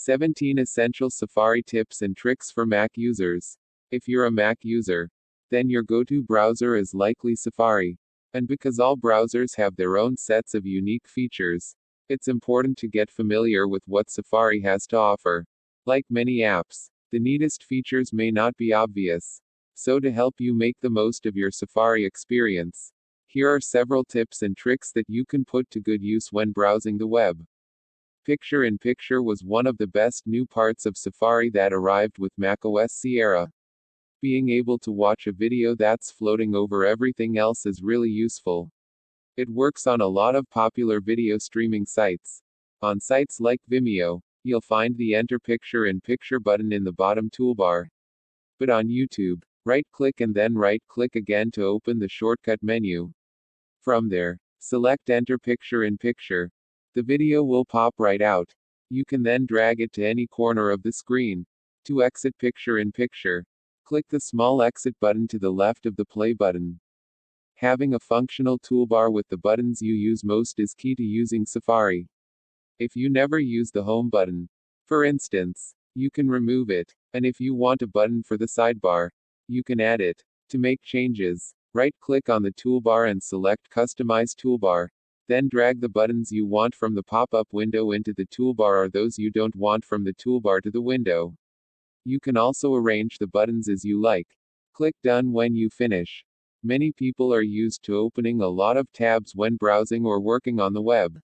17 Essential Safari Tips and Tricks for Mac Users. If you're a Mac user, then your go-to browser is likely Safari. And because all browsers have their own sets of unique features, it's important to get familiar with what Safari has to offer. Like many apps, the neatest features may not be obvious. So to help you make the most of your Safari experience, here are several tips and tricks that you can put to good use when browsing the web. Picture-in-picture was one of the best new parts of Safari that arrived with macOS Sierra. Being able to watch a video that's floating over everything else is really useful. It works on a lot of popular video streaming sites. On sites like Vimeo, you'll find the Enter Picture-in-Picture button in the bottom toolbar. But on YouTube, right-click and then right-click again to open the shortcut menu. From there, select Enter Picture-in-Picture. The video will pop right out. You can then drag it to any corner of the screen. To exit Picture-in-Picture, click the small exit button to the left of the play button. Having a functional toolbar with the buttons you use most is key to using Safari. If you never use the home button, for instance, you can remove it, and if you want a button for the sidebar, you can add it. To make changes, right-click on the toolbar and select Customize Toolbar. Then drag the buttons you want from the pop-up window into the toolbar or those you don't want from the toolbar to the window. You can also arrange the buttons as you like. Click Done when you finish. Many people are used to opening a lot of tabs when browsing or working on the web.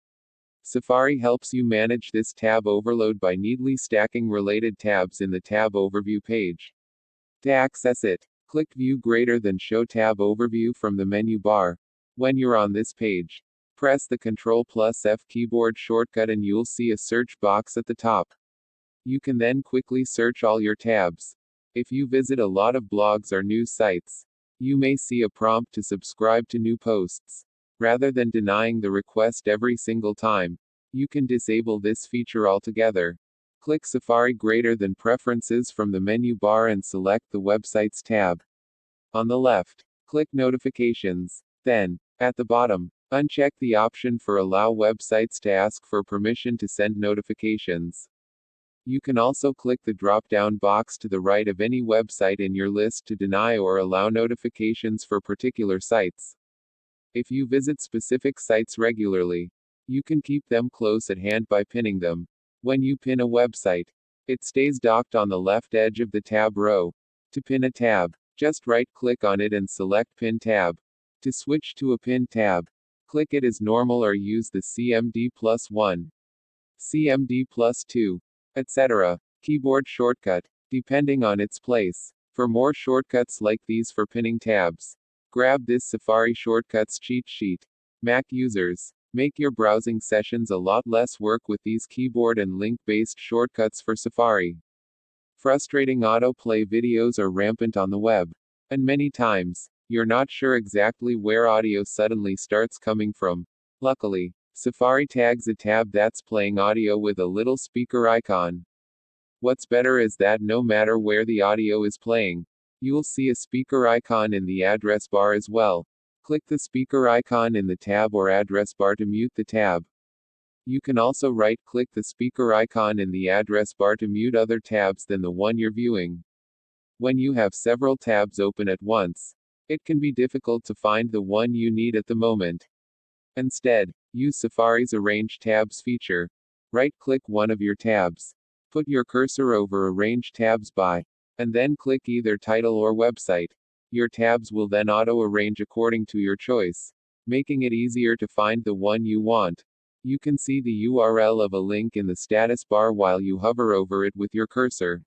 Safari helps you manage this tab overload by neatly stacking related tabs in the tab overview page. To access it, click View greater than Show Tab Overview from the menu bar. When you're on this page, press the Ctrl+F keyboard shortcut and you'll see a search box at the top. You can then quickly search all your tabs. If you visit a lot of blogs or news sites, you may see a prompt to subscribe to new posts. Rather than denying the request every single time, you can disable this feature altogether. Click Safari greater than Preferences from the menu bar and select the Websites tab. On the left, click Notifications. Then, at the bottom, uncheck the option for Allow websites to ask for permission to send notifications. You can also click the drop-down box to the right of any website in your list to deny or allow notifications for particular sites. If you visit specific sites regularly, you can keep them close at hand by pinning them. When you pin a website, it stays docked on the left edge of the tab row. To pin a tab, just right-click on it and select Pin tab. To switch to a pinned tab, click it as normal or use the CMD+1, CMD+2, etc. keyboard shortcut, depending on its place. For more shortcuts like these for pinning tabs, grab this Safari Shortcuts cheat sheet. Mac users, make your browsing sessions a lot less work with these keyboard and link-based shortcuts for Safari. Frustrating autoplay videos are rampant on the web. And many times, you're not sure exactly where audio suddenly starts coming from. Luckily, Safari tags a tab that's playing audio with a little speaker icon. What's better is that no matter where the audio is playing, you'll see a speaker icon in the address bar as well. Click the speaker icon in the tab or address bar to mute the tab. You can also right-click the speaker icon in the address bar to mute other tabs than the one you're viewing. When you have several tabs open at once, it can be difficult to find the one you need at the moment. Instead, use Safari's Arrange Tabs feature. Right-click one of your tabs. Put your cursor over Arrange Tabs by, and then click either title or website. Your tabs will then auto-arrange according to your choice, making it easier to find the one you want. You can see the URL of a link in the status bar while you hover over it with your cursor.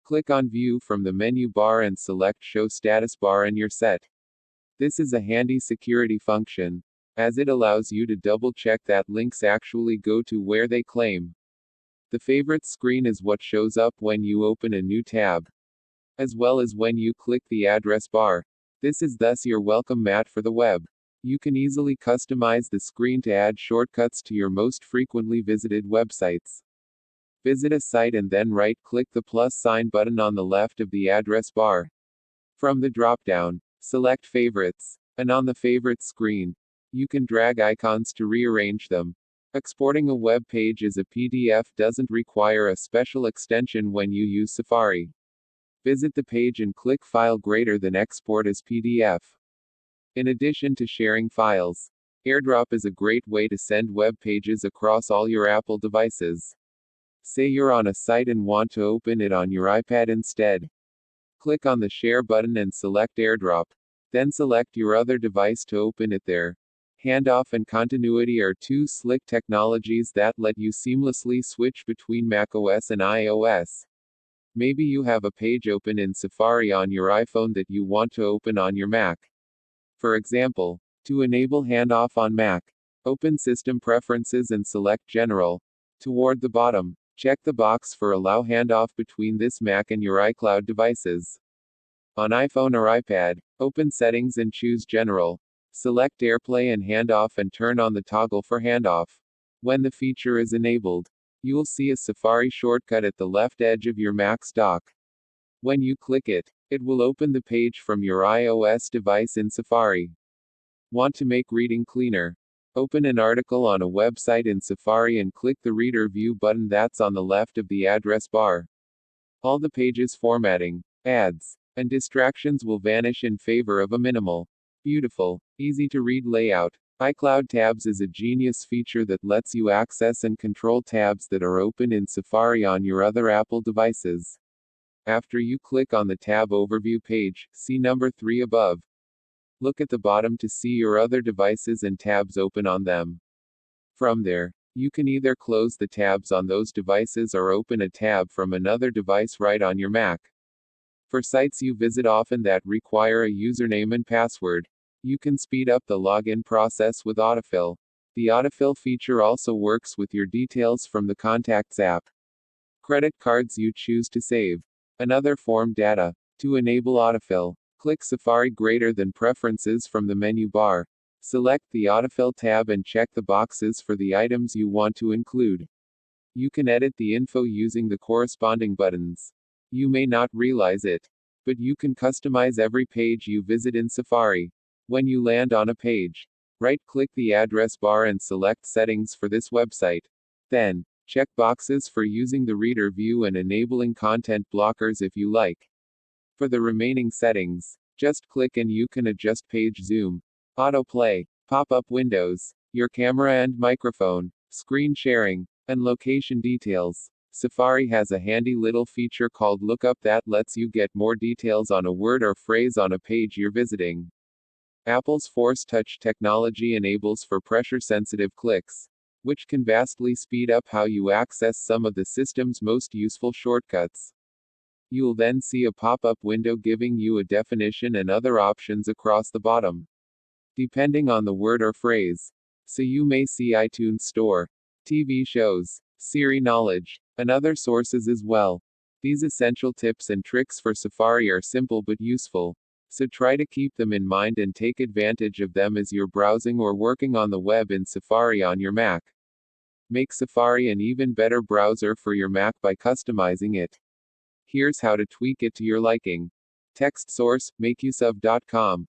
Click on View from the menu bar and select Show Status Bar and you're set. This is a handy security function, as it allows you to double-check that links actually go to where they claim. The Favorites screen is what shows up when you open a new tab, as well as when you click the address bar. This is thus your welcome mat for the web. You can easily customize the screen to add shortcuts to your most frequently visited websites. Visit a site and then right-click the plus sign button on the left of the address bar. From the drop-down, select Favorites, and on the Favorites screen, you can drag icons to rearrange them. Exporting a web page as a PDF doesn't require a special extension when you use Safari. Visit the page and click File greater than Export as PDF. In addition to sharing files, AirDrop is a great way to send web pages across all your Apple devices. Say you're on a site and want to open it on your iPad instead. Click on the Share button and select AirDrop. Then select your other device to open it there. Handoff and continuity are two slick technologies that let you seamlessly switch between macOS and iOS. Maybe you have a page open in Safari on your iPhone that you want to open on your Mac. For example, to enable handoff on Mac, open System Preferences and select General. Toward the bottom, check the box for Allow handoff between this Mac and your iCloud devices. On iPhone or iPad, open Settings and choose General. Select AirPlay and Handoff and turn on the toggle for handoff. When the feature is enabled, you'll see a Safari shortcut at the left edge of your Mac's dock. When you click it, it will open the page from your iOS device in Safari. Want to make reading cleaner? Open an article on a website in Safari and click the Reader View button that's on the left of the address bar. All the page's formatting, ads, and distractions will vanish in favor of a minimal, beautiful, easy-to-read layout. iCloud Tabs is a genius feature that lets you access and control tabs that are open in Safari on your other Apple devices. After you click on the tab overview page, see number 3 above. Look at the bottom to see your other devices and tabs open on them. From there, you can either close the tabs on those devices or open a tab from another device right on your Mac. For sites you visit often that require a username and password, you can speed up the login process with autofill. The autofill feature also works with your details from the Contacts app. Credit cards you choose to save. Another form data. To enable autofill, click Safari greater than Preferences from the menu bar. Select the Autofill tab and check the boxes for the items you want to include. You can edit the info using the corresponding buttons. You may not realize it, but you can customize every page you visit in Safari. When you land on a page, right-click the address bar and select Settings for this website. Then, check boxes for using the Reader View and enabling content blockers if you like. For the remaining settings, just click and you can adjust page zoom, autoplay, pop-up windows, your camera and microphone, screen sharing, and location details. Safari has a handy little feature called Lookup that lets you get more details on a word or phrase on a page you're visiting. Apple's Force Touch technology enables for pressure-sensitive clicks, which can vastly speed up how you access some of the system's most useful shortcuts. You'll then see a pop-up window giving you a definition and other options across the bottom, depending on the word or phrase. So you may see iTunes Store, TV shows, Siri knowledge, and other sources as well. These essential tips and tricks for Safari are simple but useful, so try to keep them in mind and take advantage of them as you're browsing or working on the web in Safari on your Mac. Make Safari an even better browser for your Mac by customizing it. Here's how to tweak it to your liking. Text source, makeuseof.com.